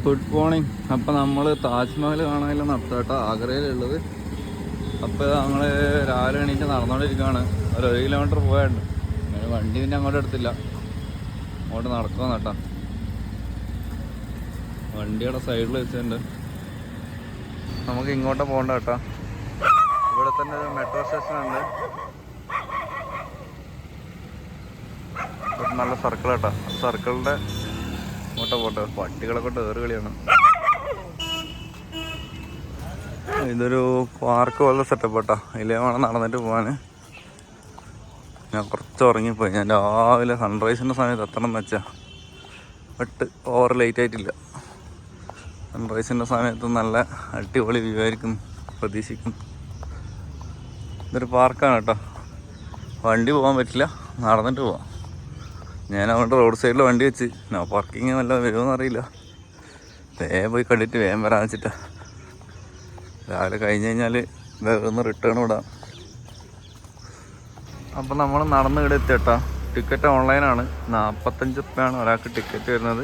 Good morning. അപ്പോൾ നമ്മൾ താജ്മഹൽ കാണാനുള്ള നടത്താട്ടോ ആഗ്രയിലുള്ളത്. അപ്പോൾ ഞങ്ങൾ രാവിലെ എണീറ്റ് നടന്നുകൊണ്ടിരിക്കുകയാണ്. ഒരു 1 കിലോമീറ്റർ പോയുണ്ട്. വണ്ടി പിന്നെ അങ്ങോട്ട് എടുത്തില്ല, അങ്ങോട്ട് നടക്കുമെന്ന് കേട്ടോ. വണ്ടിയുടെ സൈഡിൽ വെച്ചിട്ടുണ്ട്. നമുക്ക് ഇങ്ങോട്ട് പോകണ്ട കേട്ടോ. ഇവിടെ തന്നെ ഒരു മെട്രോ സ്റ്റേഷൻ ഉണ്ട്. നല്ല സർക്കിൾ കേട്ടോ. സർക്കിളിൻ്റെ ഇങ്ങോട്ട് പോട്ടെ. പട്ടികളൊക്കെ ഏറ് കളിയാണ്. ഇതൊരു പാർക്ക് പോലത്തെ സെറ്റപ്പ് കേട്ടോ. ഇതിലേ വേണം നടന്നിട്ട് പോകാൻ. ഞാൻ കുറച്ച് ഉറങ്ങിപ്പോയി. ഞാൻ രാവിലെ സൺറൈസിൻ്റെ സമയത്ത് എത്തണം എന്ന് വെച്ചാൽ, ബട്ട് ഓവർ ലേറ്റ് ആയിട്ടില്ല. സൺറൈസിൻ്റെ സമയത്ത് നല്ല അടിപൊളി വ്യൂ ആയിരിക്കും പ്രതീക്ഷിക്കുന്നു. ഇതൊരു പാർക്കാണ് കേട്ടോ. വണ്ടി പോകാൻ പറ്റില്ല, നടന്നിട്ട് പോവാം. ഞാൻ അവിടെ റോഡ് സൈഡിൽ വണ്ടി വെച്ച് നോ പാർക്കിങ് നല്ല വരുമെന്ന് അറിയില്ല. വേഗം പോയി കണ്ടിട്ട് വേഗം വരാൻ വെച്ചിട്ടാ. രാവിലെ കഴിഞ്ഞ് കഴിഞ്ഞാൽ വേഗം റിട്ടേൺ വിടാം. അപ്പം നമ്മൾ നടന്ന് ഇവിടെ എത്തിയിട്ടാ. ടിക്കറ്റ് ഓൺലൈനാണ്. 45 രൂപയാണ് ഒരാൾക്ക് ടിക്കറ്റ് വരുന്നത്.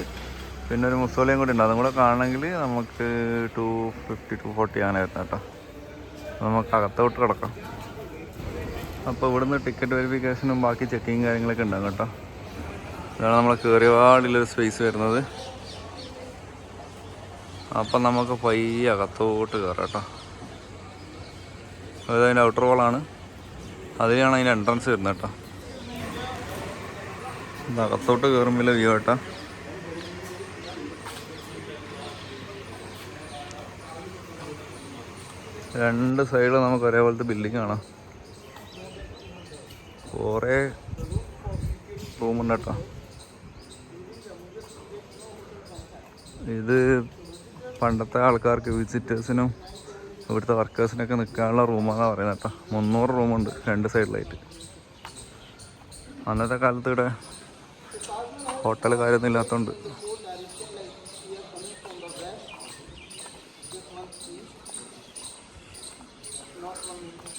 പിന്നെ ഒരു മുസോളിയും കൂടി ഉണ്ട്. അതും കൂടെ കാണണമെങ്കിൽ നമുക്ക് 250 240 അങ്ങനെ വരുന്നത് കേട്ടോ. നമുക്ക് അകത്തോട്ട് കിടക്കാം. അപ്പോൾ ഇവിടുന്ന് ടിക്കറ്റ് വെരിഫിക്കേഷനും ബാക്കി ചെക്കിങ് കാര്യങ്ങളൊക്കെ ഉണ്ടാകും കേട്ടോ. ഇതാണ് നമ്മളെ കയറിയപാടുള്ളൊരു സ്പേസ് വരുന്നത്. അപ്പം നമുക്ക് പയ്യെ അകത്തോട്ട് കയറാം കേട്ടോ. അതിൻ്റെ ഔട്ടർ വാളാണ്. അതിലാണ് അതിൻ്റെ എൻട്രൻസ് വരുന്നത് കേട്ടോ. ഇത് അകത്തോട്ട് കയറുമ്പോൾ വ്യൂ കേട്ടോ. രണ്ട് സൈഡിൽ നമുക്ക് ഒരേപോലത്തെ ബിൽഡിംഗ് കാണാം. കുറേ റൂമുണ്ട് കേട്ടോ. ഇത് പണ്ടത്തെ ആൾക്കാർക്ക് വിസിറ്റേഴ്സിനും ഇവിടുത്തെ വർക്കേഴ്സിനൊക്കെ നിൽക്കാനുള്ള റൂമാണെന്നാണ് പറയുന്നത് കേട്ടോ. 300 റൂമുണ്ട് രണ്ട് സൈഡിലായിട്ട്. അന്നത്തെ കാലത്ത് ഇവിടെ ഹോട്ടൽ കാര്യമൊന്നും ഇല്ലാത്തതുകൊണ്ട്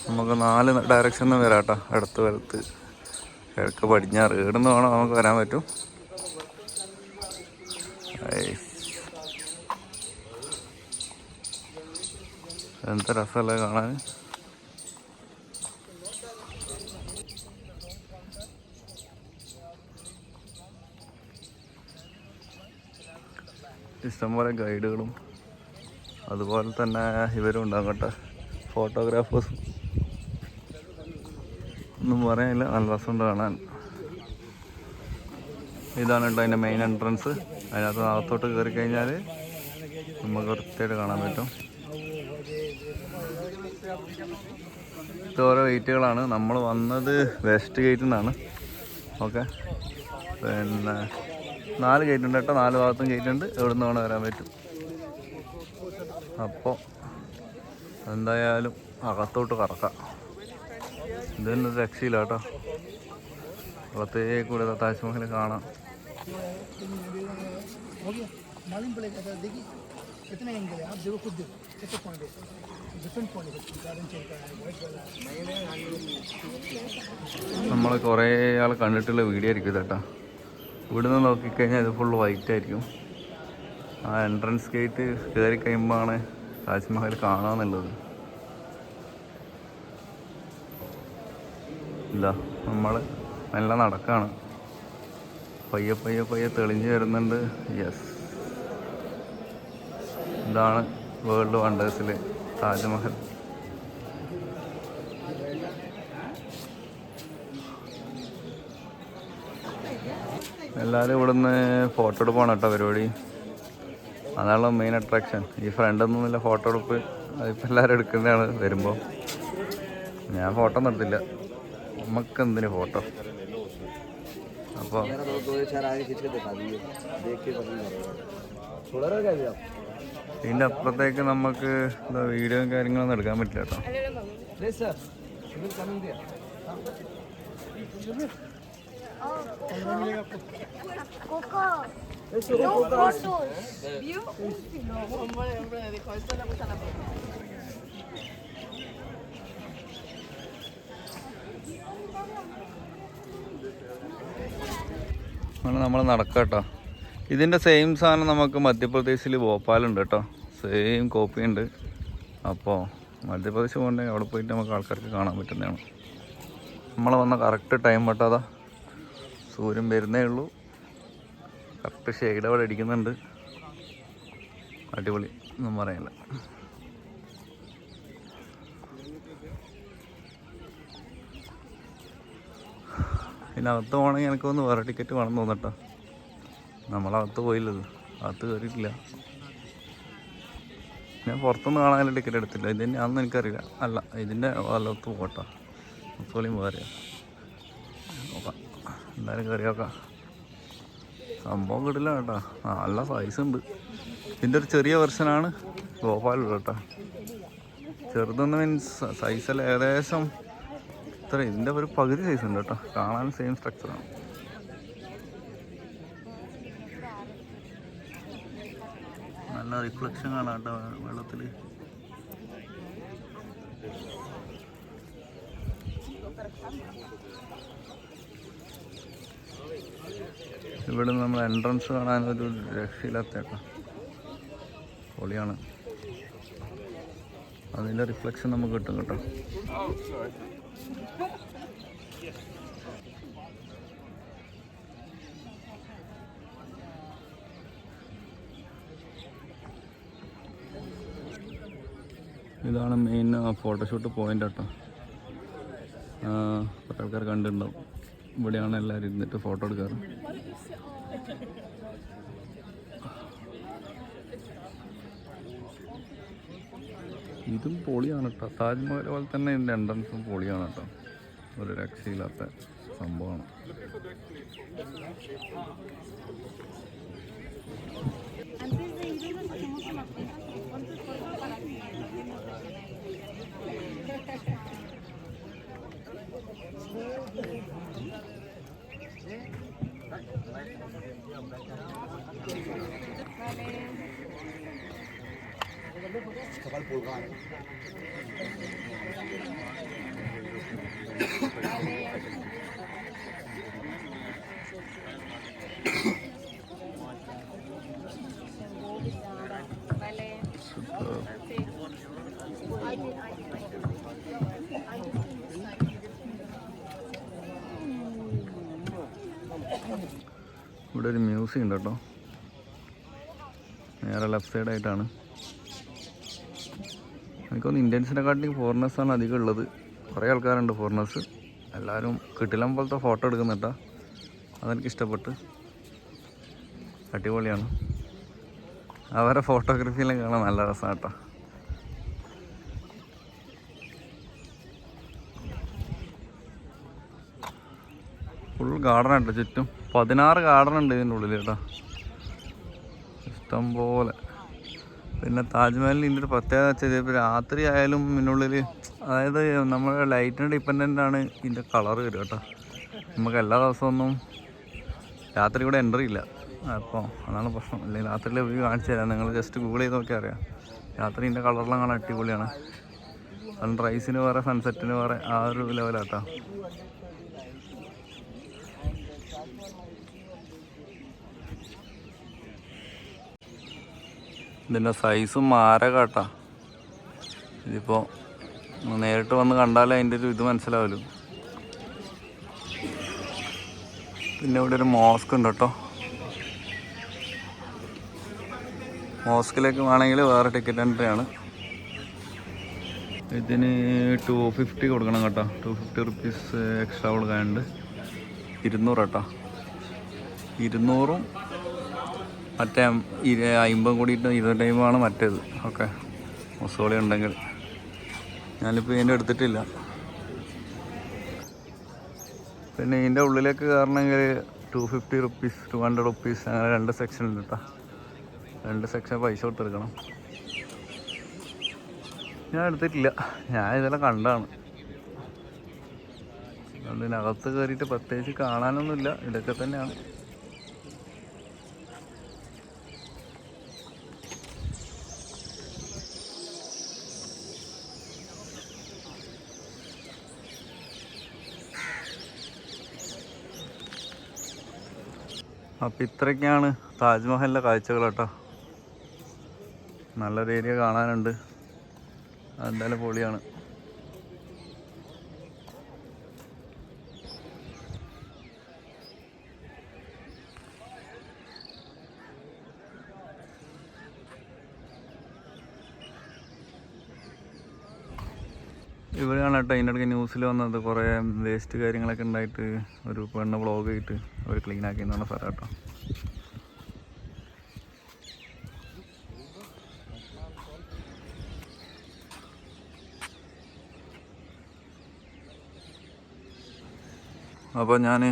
നമുക്ക് 4 ഡയറക്ഷനിൽ നിന്ന് വരാം കേട്ടോ. ഇടത്ത് വലത്ത് കിഴക്ക് പടിഞ്ഞാറ് ഇവിടുന്ന് വേണം നമുക്ക് വരാൻ പറ്റും. എന്ത് രസമല്ലേ കാണാൻ. ഇഷ്ടംപോലെ ഗൈഡുകളും അതുപോലെ തന്നെ ഇവരും ഉണ്ടാകും കേട്ടോ. ഫോട്ടോഗ്രാഫേഴ്സും ഒന്നും പറയാനില്ല. നല്ല രസമുണ്ട് കാണാൻ. ഇതാണ് കേട്ടോ അതിൻ്റെ മെയിൻ എൻട്രൻസ്. അതിനകത്ത് അകത്തോട്ട് കയറി കഴിഞ്ഞാൽ നമുക്ക് വൃത്തിയായിട്ട് കാണാൻ പറ്റും. ഇത് ഓരോ ഗേറ്റുകളാണ്. നമ്മൾ വന്നത് വെസ്റ്റ് ഗേറ്റിൽ നിന്നാണ്. ഓക്കെ, പിന്നെ 4 ഗേറ്റ് ഉണ്ട് കേട്ടോ. 4 ഭാഗത്തും ഗേറ്റ് ഉണ്ട്. എവിടെ നിന്ന് വേണം വരാൻ പറ്റും. അപ്പോൾ എന്തായാലും അകത്തോട്ട് കറക്കാം. ഇതൊന്നും രക്ഷയില്ല കേട്ടോ. അകത്തേക്ക് കൂടെ താജ്മഹൽ കാണാം. നമ്മൾ കുറേ ആൾ കണ്ടിട്ടുള്ള വീഡിയോ ആയിരിക്കും കേട്ടോ. ഇവിടുന്ന് നോക്കിക്കഴിഞ്ഞാൽ ഇത് ഫുൾ വൈറ്റ് ആയിരിക്കും. ആ എൻട്രൻസ് ഗേറ്റ് കയറി കഴിയുമ്പോഴാണ് താജ്മഹൽ കാണാമെന്നുള്ളത്. ഇല്ല, നമ്മൾ നല്ല നടക്കാണ്. പയ്യെ പയ്യെ പയ്യെ തെളിഞ്ഞ് വരുന്നുണ്ട്. യെസ്, ഇതാണ് വേൾഡ് വണ്ടേഴ്സിൽ താജ്മഹൽ. എല്ലാവരും ഇവിടുന്ന് ഫോട്ടോ എടുപ്പാണ് കേട്ടോ പരിപാടി. അതാണ് മെയിൻ അട്രാക്ഷൻ. ഈ ഫ്രണ്ടൊന്നുമില്ല ഫോട്ടോ എടുപ്പ്. അതിപ്പോൾ എല്ലാവരും എടുക്കുന്നതാണ് വരുമ്പോൾ. ഞാൻ ഫോട്ടോ ഒന്നും എടുത്തില്ല. നമുക്ക് എന്തിന് ഫോട്ടോ. അപ്പോൾ ഇതിൻ്റെ അപ്പുറത്തേക്ക് നമുക്ക് വീഡിയോയും കാര്യങ്ങളൊന്നും എടുക്കാൻ പറ്റില്ല കേട്ടോ. അങ്ങനെ നമ്മൾ നടക്കാം കേട്ടോ. ഇതിൻ്റെ സെയിം സാധനം നമുക്ക് മധ്യപ്രദേശിൽ ഭോപ്പാലുണ്ട് കേട്ടോ, സെയിം കോപ്പി ഉണ്ട്. അപ്പോൾ മധ്യപ്രദേശ് പോകണമെങ്കിൽ അവിടെ പോയിട്ട് നമുക്ക് ആൾക്കാർക്ക് കാണാൻ പറ്റുന്നതാണ്. നമ്മൾ വന്ന കറക്റ്റ് ടൈം പെട്ടാതാ, സൂര്യൻ വരുന്നേ ഉള്ളൂ. കറക്റ്റ് ഷെയ്ഡ് അവിടെ അടിക്കുന്നുണ്ട്, അടിപൊളി ഒന്നും പറയില്ല. പിന്നെ അകത്ത് പോകണമെങ്കിൽ എനിക്കൊന്ന് വേറെ ടിക്കറ്റ് വേണം തോന്നട്ടോ. നമ്മളകത്ത് പോയില്ലത്, അകത്ത് കയറിയിട്ടില്ല. ഞാൻ പുറത്തുനിന്ന് കാണാനുള്ള ടിക്കറ്റ് എടുത്തില്ല. ഇതിൻ്റെ അതൊന്നും എനിക്കറിയില്ല. അല്ല, ഇതിൻ്റെ വല്ലത്ത് പോകട്ടോ, അത്തോളിയും വേറെ നോക്കാം. എന്തായാലും കയറി നോക്കാം. സംഭവം കിട്ടില്ല കേട്ടോ, നല്ല സൈസ് ഉണ്ട്. ഇതിൻ്റെ ഒരു ചെറിയ വെർഷനാണ് ഭോപ്പാലുള്ള കേട്ടോ. ചെറുതൊന്നും മീൻസ് സൈസല്ല, ഏകദേശം ഇത്ര, ഇതിൻ്റെ ഒരു പകുതി സൈസ് ഉണ്ട് കേട്ടോ. കാണാൻ സെയിം സ്ട്രക്ചറാണ്. നല്ല റിഫ്ലക്ഷൻ കാണാം കേട്ടോ വെള്ളത്തിൽ. ഇവിടെ നമ്മൾ എൻട്രൻസ് കാണാനൊരു രക്ഷയില്ലാത്ത കേട്ടോ, പൊളിയാണ്. അതിൻ്റെ റിഫ്ലക്ഷൻ നമുക്ക് കിട്ടും കേട്ടോ. ഇതാണ് മെയിൻ ഫോട്ടോഷൂട്ട് പോയിന്റ് കേട്ടോ. കുറേ ആൾക്കാർ കണ്ടിട്ടുണ്ടാവും. ഇവിടെയാണ് എല്ലാവരും ഇരുന്നിട്ട് ഫോട്ടോ എടുക്കാറ്. ഇതും പൊളിയാണ് കേട്ടോ, താജ്മഹൽ പോലെ തന്നെ ഇതിൻ്റെ എൻട്രൻസും പൊളിയാണ് കേട്ടോ. ഒരു രക്ഷയില്ലാത്ത സംഭവമാണ്. ഇവിടെ ഒരു മ്യൂസിയം ഉണ്ട് കേട്ടോ, നേരെ ലെഫ്റ്റ് സൈഡായിട്ടാണ്. എനിക്കൊന്ന് ഇന്ത്യൻസിനെക്കാട്ടിലും ഫോറിനേഴ്സാണ് അധികം ഉള്ളത്. കുറേ ആൾക്കാരുണ്ട് ഫോറിനേഴ്സ്. എല്ലാവരും കിട്ടിലം പോലത്തെ ഫോട്ടോ എടുക്കുന്നുട്ടോ, അതെനിക്കിഷ്ടപ്പെട്ട്. അടിപൊളിയാണ്. അവരെ ഫോട്ടോഗ്രാഫിയെല്ലാം കാണാൻ നല്ല രസമാണ് കേട്ടോ. ഫുൾ ഗാർഡനാട്ടോ ചുറ്റും. 16 ഗാർഡൻ ഉണ്ട് ഇതിൻ്റെ ഉള്ളിൽ കേട്ടോ, ഇഷ്ടം പോലെ. പിന്നെ താജ്മഹലിന് ഇതിൻ്റെ ഒരു പ്രത്യേകത വെച്ചാൽ ഇപ്പോൾ രാത്രി ആയാലും ഇതിനുള്ളിൽ, അതായത് നമ്മൾ ലൈറ്റിന് ഡിപ്പെൻഡൻ്റ് ആണ് ഇതിൻ്റെ കളറ് വരും കേട്ടോ. നമുക്ക് എല്ലാ ദിവസമൊന്നും രാത്രി കൂടെ എൻട്രി ഇല്ല. അപ്പോൾ അതാണ് പ്രശ്നം. അല്ലെങ്കിൽ രാത്രിയിലെ വ്യൂ കാണിച്ചു തരാം, നിങ്ങൾ ജസ്റ്റ് ഗൂഗിൾ ചെയ്ത് നോക്കിയാൽ അറിയാം. രാത്രി ഇതിൻ്റെ കളറെല്ലാം കാണാൻ അടിപൊളിയാണ്. സൺറൈസിന് വേറെ സൺസെറ്റിന് വേറെ, ആ ഒരു ലെവലാട്ടോ. ഇതിൻ്റെ സൈസും മാരകാട്ടാ. ഇതിപ്പോൾ നേരിട്ട് വന്ന് കണ്ടാലേ അതിൻ്റെ ഒരു ഇത് മനസ്സിലാവല്ലോ. പിന്നെ ഇവിടെ ഒരു മോസ്ക് ഉണ്ട് കേട്ടോ. മോസ്കിലേക്ക് വേണമെങ്കിൽ വേറെ ടിക്കറ്റ് എൻട്രി ആണ്. ഇതിന് 250 കൊടുക്കണം കേട്ടോ. 250 റുപ്പീസ് എക്സ്ട്രാ കൊടുക്കാനുണ്ട്. 200 കേട്ടോ. 200ഉം മറ്റേ 50 കൂടിയിട്ട് 20 ടൈമാണ് മറ്റേത്. ഓക്കെ, മൊസോളി ഉണ്ടെങ്കിൽ. ഞാനിപ്പോൾ ഇതിൻ്റെ എടുത്തിട്ടില്ല. പിന്നെ ഇതിൻ്റെ ഉള്ളിലേക്ക് കയറണമെങ്കിൽ 250 റുപ്പീസ് 200 റുപ്പീസ് അങ്ങനെ 2 സെക്ഷൻ ഉണ്ട് കേട്ടോ. 2 സെക്ഷൻ പൈസ കൊടുത്തെടുക്കണം. ഞാൻ എടുത്തിട്ടില്ല, ഞാൻ ഇതെല്ലാം കണ്ടാണ്. അതിനകത്ത് കയറിയിട്ട് പ്രത്യേകിച്ച് കാണാനൊന്നുമില്ല, ഇതൊക്കെ തന്നെയാണ്. അപ്പം ഇത്രയൊക്കെയാണ് താജ്മഹലിലെ കാഴ്ചകൾ കേട്ടോ. നല്ലൊരു ഏരിയ കാണാനുണ്ട്, എന്തായാലും പൊളിയാണ്. ഇവിടെയാണ് കേട്ടോ ഇതിൻ്റെ ഇടയ്ക്ക് ന്യൂസിൽ വന്നത്, കുറേ വേസ്റ്റ് കാര്യങ്ങളൊക്കെ ഉണ്ടായിട്ട് ഒരു പെണ്ണ് വ്ളോഗ് ചെയ്തിട്ട് അവർ ക്ലീൻ ആക്കി എന്ന് പറഞ്ഞ സ്ഥലം കേട്ടോ. അപ്പോൾ ഞാൻ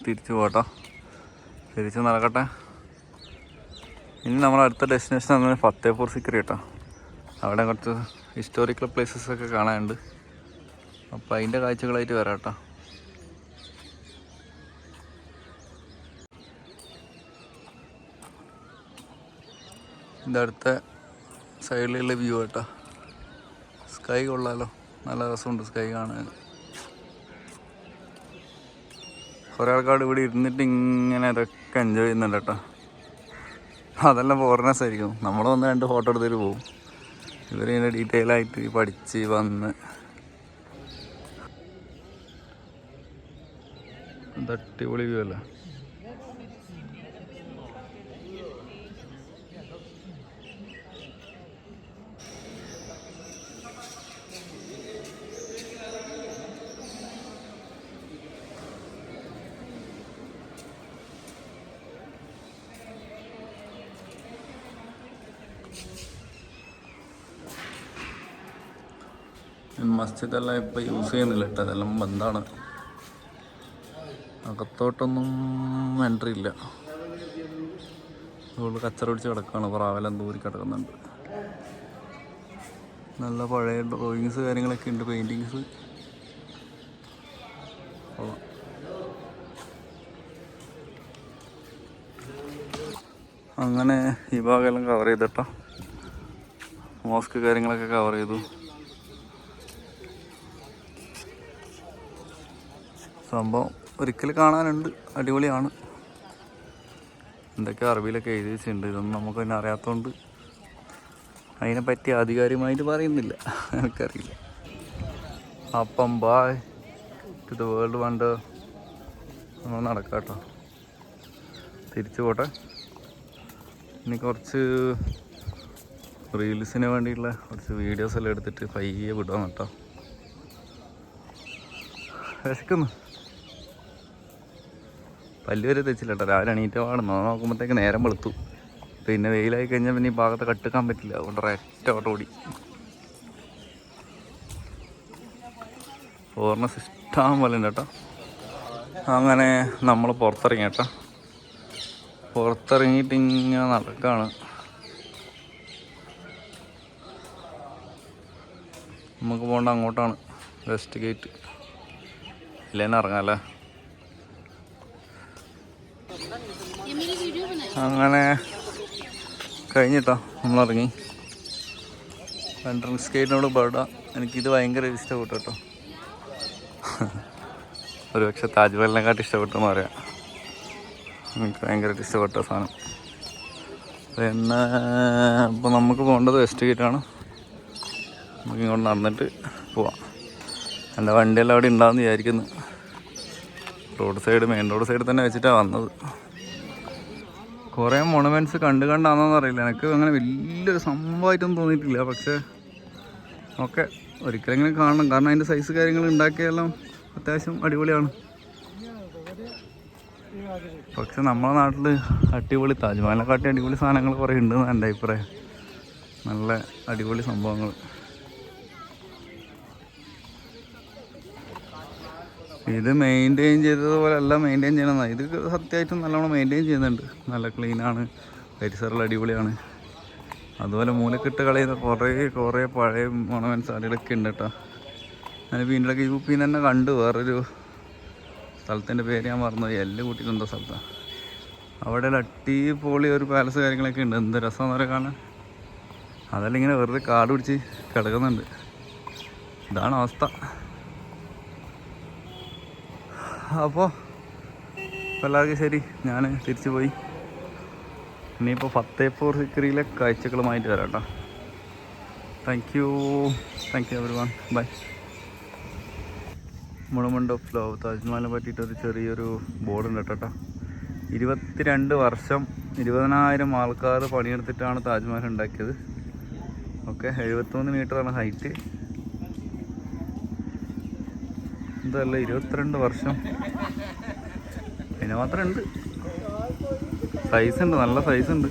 തിരിച്ചു പോകട്ടോ, തിരിച്ച് നടക്കട്ടെ. ഇനി നമ്മൾ അടുത്ത ഡെസ്റ്റിനേഷൻ എന്ന് പറഞ്ഞാൽ ഫത്തേപൂർ സിക്രി കേട്ടോ. അവിടെ കുറച്ച് ഹിസ്റ്റോറിക്കൽ പ്ലേസസൊക്കെ കാണാനുണ്ട്. അപ്പോൾ അതിൻ്റെ കാഴ്ചകളായിട്ട് വരാം കേട്ടോ. ഇതടുത്ത സൈഡിലുള്ള വ്യൂ കേട്ടോ. സ്കൈ കൊള്ളാലോ, നല്ല രസമുണ്ട് സ്കൈ കാണാൻ. കുറേ ആൾക്കാർ ഇവിടെ ഇരുന്നിട്ട് ഇങ്ങനെ ഇതൊക്കെ എൻജോയ് ചെയ്യുന്നുണ്ട് കേട്ടോ. അതെല്ലാം ഫോറിനേഴ്സ് ആയിരിക്കും. നമ്മൾ വന്ന് 2 ഫോട്ടോ എടുത്തിട്ട് പോകും. ഇവരിങ്ങനെ ഡീറ്റെയിൽ ആയിട്ട് പഠിച്ച് വന്ന് അടിപൊളി വ്യൂ അല്ലേ. മസ്ജിദെല്ലാം ഇപ്പം യൂസ് ചെയ്യുന്നില്ല കേട്ടോ, അതെല്ലാം ബന്ധാണ്. അകത്തോട്ടൊന്നും എൻട്രി ഇല്ല. അതുകൊണ്ട് കച്ചറ പിടിച്ച് കിടക്കുകയാണ്, പ്രാവെല്ലാം ദൂരി കിടക്കുന്നുണ്ട്. നല്ല പഴയ ഡ്രോയിങ്സ് കാര്യങ്ങളൊക്കെ ഉണ്ട്, പെയിൻറ്റിങ്സ്. അങ്ങനെ ഈ ഭാഗമെല്ലാം കവർ ചെയ്തിട്ടോ. മോസ്ക് കാര്യങ്ങളൊക്കെ കവർ ചെയ്തു. സംഭവം ഒരിക്കൽ കാണാനുണ്ട്, അടിപൊളിയാണ്. എന്തൊക്കെ അറബിയിലൊക്കെ എഴുതി വെച്ചിട്ടുണ്ട്. ഇതൊന്നും നമുക്ക് തന്നെ അറിയാത്തതുകൊണ്ട് അതിനെപ്പറ്റി ആധികാരികമായിട്ട് പറയുന്നില്ല, എനിക്കറിയില്ല. അപ്പം bye to the world wonder. നമ്മൾ നടക്കാം കേട്ടോ, തിരിച്ചു പോട്ടെ. ഇനി കുറച്ച് റീൽസിന് വേണ്ടിയിട്ടുള്ള കുറച്ച് വീഡിയോസ് എല്ലാം എടുത്തിട്ട് പയ്യെ വിടാൻ കേട്ടോ. വിശക്കുന്നു, പല്ല് വരെ തെച്ചില്ല കേട്ടോ. രാവിലെ എണീറ്റ് പാടുന്നു, നോക്കുമ്പോഴത്തേക്ക് നേരം വെളുത്തു. പിന്നെ വെയിലായി കഴിഞ്ഞാൽ പിന്നെ ഈ ഭാഗത്ത് കട്ടുക്കാൻ പറ്റില്ല, അതുകൊണ്ട് ഒരൊറ്റ ഓട്ടം ഓടി. ഫോറിനേഴ്സ് ഇഷ്ടം പോലെ ഉണ്ട് കേട്ടോ. അങ്ങനെ നമ്മൾ പുറത്തിറങ്ങി കേട്ടോ. പുറത്തിറങ്ങിയിട്ട് ഇങ്ങനെ നടക്കുകയാണ്. നമുക്ക് പോകേണ്ട അങ്ങോട്ടാണ്, വെസ്റ്റ് ഗേറ്റ്. ഇല്ലേന്ന് ഇറങ്ങാമല്ലേ. അങ്ങനെ കഴിഞ്ഞിട്ടോ നമ്മളിറങ്ങി. എൻട്രൻസ് ഗേറ്റിനോട് ബേർഡാ. എനിക്കിത് ഭയങ്കര ഇഷ്ടപ്പെട്ടു കേട്ടോ. ഒരുപക്ഷെ താജ്മഹലിനെക്കാട്ടും ഇഷ്ടപ്പെട്ടെന്ന് പറയാം. എനിക്ക് ഭയങ്കരമായിട്ട് ഇഷ്ടപ്പെട്ട സാധനം. പിന്നെ ഇപ്പോൾ നമുക്ക് പോകേണ്ടത് വെസ്റ്റ് ഗേറ്റാണ്. നമുക്ക് ഇങ്ങോട്ട് നടന്നിട്ട് പോവാം. എൻ്റെ വണ്ടിയെല്ലാം അവിടെ ഉണ്ടാകുമെന്ന് വിചാരിക്കുന്നു. Road side, main road side തന്നെ വെച്ചിട്ടാണ് വന്നത്. കുറേ മൊണമെൻറ്റ്സ് കണ്ടാണെന്നൊന്നും അറിയില്ല. എനിക്ക് അങ്ങനെ വലിയൊരു സംഭവമായിട്ടൊന്നും തോന്നിയിട്ടില്ല. പക്ഷേ ഓക്കെ, ഒരിക്കലെങ്കിലും കാണണം. കാരണം അതിൻ്റെ സൈസ് കാര്യങ്ങൾ ഉണ്ടാക്കിയെല്ലാം അത്യാവശ്യം അടിപൊളിയാണ്. പക്ഷെ നമ്മളെ നാട്ടിൽ അടിപൊളി താജ്മഹലിനെക്കാട്ടി അടിപൊളി സാധനങ്ങൾ കുറേ ഉണ്ടെന്ന് എൻ്റെ അഭിപ്രായം. നല്ല അടിപൊളി സംഭവങ്ങൾ. ഇത് മെയിൻറ്റെയിൻ ചെയ്തതുപോലെ അല്ല മെയിൻറ്റെയിൻ ചെയ്യണമെന്നാണ്. ഇത് സത്യമായിട്ടും നല്ലോണം മെയിൻറ്റെയിൻ ചെയ്യുന്നുണ്ട്. നല്ല ക്ലീനാണ്, പരിസരം അടിപൊളിയാണ്. അതുപോലെ മൂലക്കിട്ട് കളയുന്ന കുറേ പഴയ മോണമെൻറ്റ്സ് അടികളൊക്കെ ഉണ്ട് കേട്ടോ. ഞാനിപ്പോൾ ഇതിൻ്റെ ഇടയ്ക്ക് UP തന്നെ കണ്ടു. വേറൊരു സ്ഥലത്തിൻ്റെ പേര് ഞാൻ മറന്നുപോയി, എല്ല് കൂട്ടിയിട്ടുണ്ടോ സ്ഥലത്താണ്. അവിടെ അടിപൊളി ഒരു പാലസ് കാര്യങ്ങളൊക്കെ ഉണ്ട്. എന്ത് രസമെന്ന് പറയാൻ കാണാൻ. അതെല്ലാം ഇങ്ങനെ വെറുതെ കാട് പിടിച്ച് കിടക്കുന്നുണ്ട്. ഇതാണ് അവസ്ഥ. അപ്പോൾ അപ്പോൾ എല്ലാവർക്കും ശരി, ഞാൻ തിരിച്ചു പോയി. ഇനിയിപ്പോൾ ഫത്തേപൂർ സിക്രിയിലെ കാഴ്ചകളുമായിട്ട് വരാം കേട്ടോ. Thank you everyone, bye. Monument of love, താജ്മഹലിനെ പറ്റിയിട്ടൊരു ചെറിയൊരു ബോർഡുണ്ട് കേട്ടോ. 22 വർഷം 20,000 ആൾക്കാർ പണിയെടുത്തിട്ടാണ് താജ്മഹൽ ഉണ്ടാക്കിയത്. ഓക്കെ, 73 മീറ്ററാണ് ഹൈറ്റ്. എന്തല്ല 22 വർഷം, അതിന് മാത്രം ഉണ്ട്. സൈസുണ്ട്, നല്ല സൈസുണ്ട്.